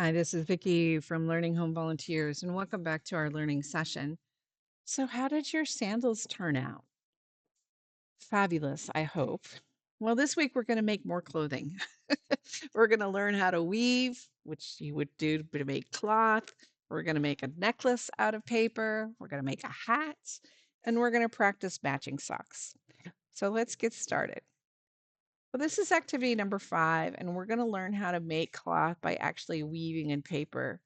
Hi, this is Vicki from Learning Home Volunteers, and welcome back to our learning session. So, how did your sandals turn out? Fabulous, I hope. Well, this week we're going to make more clothing. We're going to learn how to weave, which you would do to make cloth. We're going to make a necklace out of paper. We're going to make a hat, and we're going to practice matching socks. So, let's get started. Well, this is activity number 5, and we're going to learn how to make cloth by actually weaving in paper.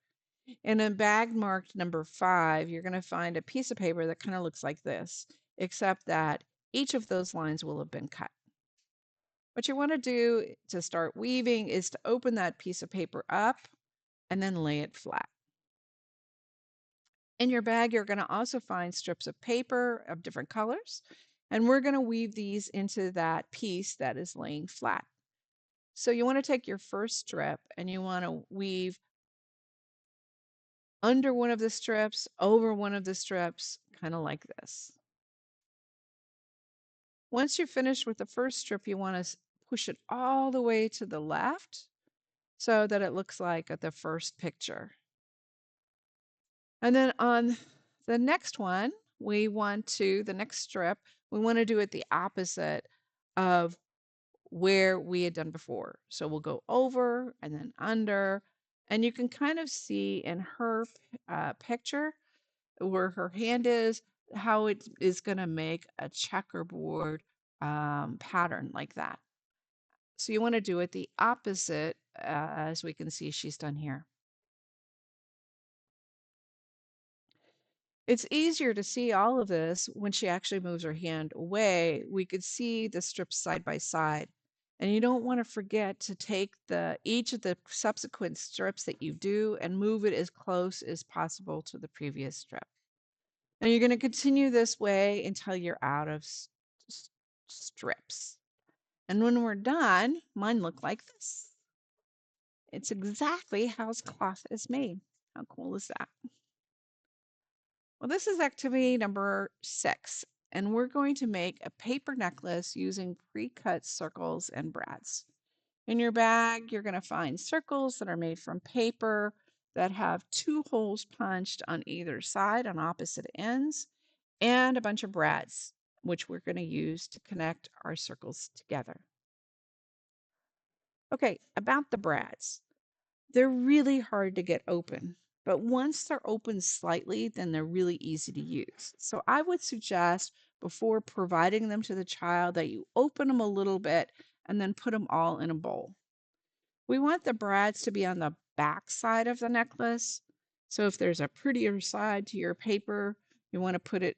In a bag marked number 5, you're going to find a piece of paper that kind of looks like this, except that each of those lines will have been cut. What you want to do to start weaving is to open that piece of paper up and then lay it flat. In your bag, you're going to also find strips of paper of different colors, and we're going to weave these into that piece that is laying flat. So you want to take your first strip and you want to weave under one of the strips, over one of the strips, kind of like this. Once you're finished with the first strip, you want to push it all the way to the left so that it looks like the first picture. And then on the next one, the next strip, we want to do it the opposite of where we had done before. So we'll go over and then under, and you can kind of see in her picture where her hand is, how it is going to make a checkerboard pattern like that. So you want to do it the opposite, as we can see she's done here. It's easier to see all of this when she actually moves her hand away. We could see the strips side by side. And you don't want to forget to take each of the subsequent strips that you do and move it as close as possible to the previous strip. And you're going to continue this way until you're out of strips. And when we're done, mine look like this. It's exactly how cloth is made. How cool is that? Well, this is activity number 6, and we're going to make a paper necklace using pre-cut circles and brads. In your bag, you're going to find circles that are made from paper that have 2 holes punched on either side on opposite ends, and a bunch of brads, which we're going to use to connect our circles together. Okay, about the brads. They're really hard to get open, but once they're open slightly, then they're really easy to use. So I would suggest before providing them to the child that you open them a little bit and then put them all in a bowl. We want the brads to be on the back side of the necklace. So if there's a prettier side to your paper, you want to put it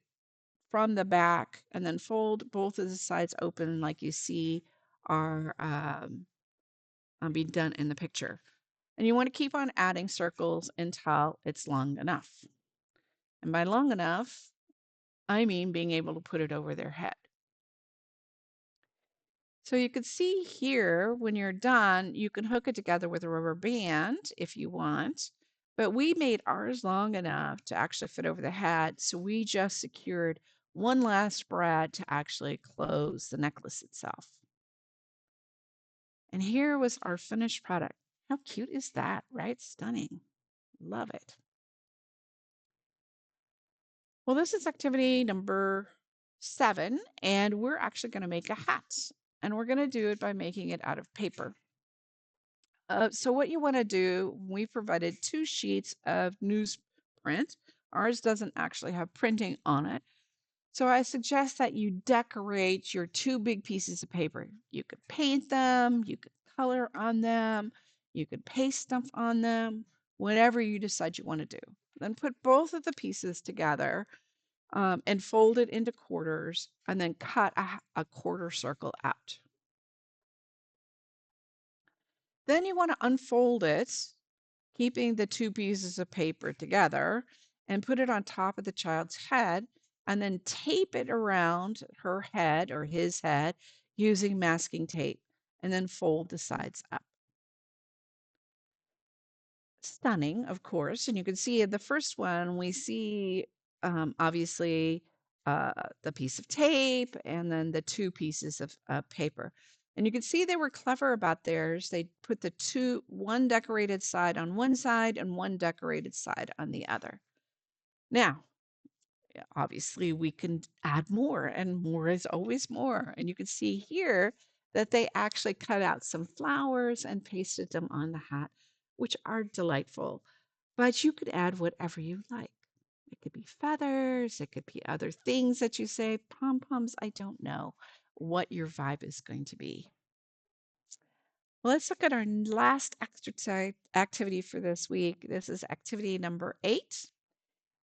from the back and then fold both of the sides open like you see are being done in the picture. And you want to keep on adding circles until it's long enough. And by long enough, I mean being able to put it over their head. So you can see here, when you're done, you can hook it together with a rubber band if you want, but we made ours long enough to actually fit over the head, so we just secured one last brad to actually close the necklace itself. And here was our finished product. How cute is that, right? Stunning. Love it. Well, this is activity number 7, and we're actually going to make a hat. And we're going to do it by making it out of paper. So what you want to do, we provided 2 sheets of newsprint. Ours doesn't actually have printing on it. So I suggest that you decorate your 2 big pieces of paper. You could paint them, you could color on them, you could paste stuff on them, whatever you decide you want to do. Then put both of the pieces together and fold it into quarters and then cut a quarter circle out. Then you want to unfold it, keeping the 2 pieces of paper together, and put it on top of the child's head and then tape it around her head or his head using masking tape, and then fold the sides up. Stunning, of course. And you can see in the first one, we see obviously the piece of tape and then the 2 pieces of paper. And you can see they were clever about theirs. They put one decorated side on one side and one decorated side on the other. Now, obviously we can add more, and more is always more. And you can see here that they actually cut out some flowers and pasted them on the hat, which are delightful. But you could add whatever you like. It could be feathers, it could be other things that you say, pom-poms, I don't know what your vibe is going to be. Well, let's look at our last exercise activity for this week. This is activity number 8.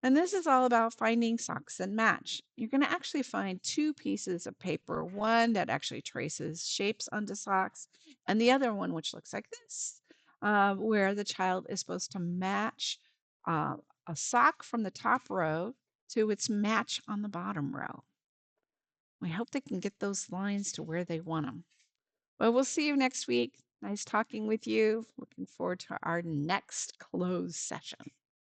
And this is all about finding socks that match. You're going to actually find 2 pieces of paper, one that actually traces shapes onto socks, and the other one which looks like this, where the child is supposed to match uh, a sock from the top row to its match on the bottom row. We hope they can get those lines to where they want them. Well, we'll see you next week. Nice talking with you. Looking forward to our next closed session.